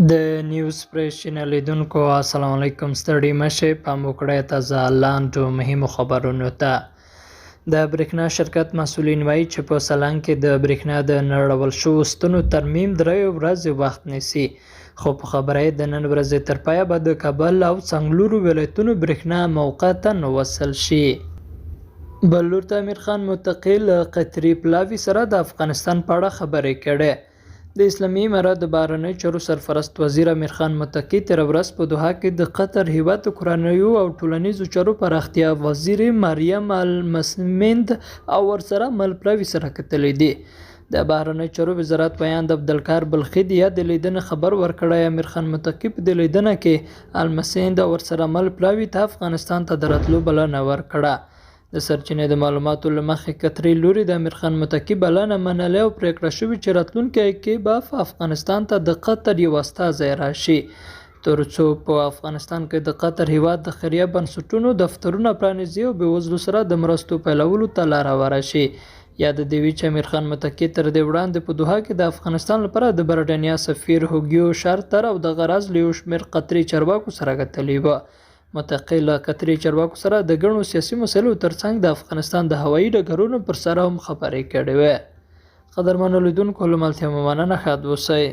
د نیوز پریس چینل لیدونکو السلام علیکم. ستړي مشئ، پام وکړئ تازه لاندو مهمو خبرونو ته. د برېښنا شرکت مسؤلین وایي چې په سالنګ کې د برېښنا د نړول شوو ستنو ترمیم 3 ورځې وخت نیسي، خو په خبره یې د نن ورځې تر پایه به د کابل او څنګلورو ولایتونو برېښنا موقتا وصل شي. بل لور ته امیر خان متقي له قطري پلاوي سره د افغانستان په اړه خبرې کړې. د اسلامي امارات د بهرنیو چارو سرپرست وزیر امیر خان متقي تېره ورځ په دوحه کې د قطر هیواد د کورنیو او ټولنیزو چارو پراختیا وزیر مریم المسمند او ورسره مل پلاوي سره کتلي دي. د بهرنیو چارو وزارت ویاند عبدالکار بلخي د یادې لیدنې خبر ورکړی. امیر خان متقي په دې لیدنه کې المسند او ورسره مل پلاوي ته افغانستان ته د راتلو بلنه ورکړه. د سرچینې د معلوماتو له مخې قطري لوري د امیر خان متقي بلنه منلې او پرېکړه شوې چې راتلونکي کې به افغانستان ته د قطر یو استازی راشي، تر څو په افغانستان کې د قطر هیواد د خیریه بنسټونو دفترونه پرانیزي او بېوزلو سره د مرستو پیلولو ته لاره ورشي. یاد دې وي چې امیر خان متقي تر دې وړاندې په دوحه کې د افغانستان لپاره د برټانیا سفیر هوګیو شارتر او د غرض له یو شمېر قطري چارواکو سره کتلي وه. متقي له قطري چارواکو سره د ګڼو سیاسي مسایلو ترڅنګ د افغانستان د هوایي ډګرونو پر سر هم خبرې کړې وې. قدرمنو لیدونکو له ملتیا مو مننه، ښاد اوسئ.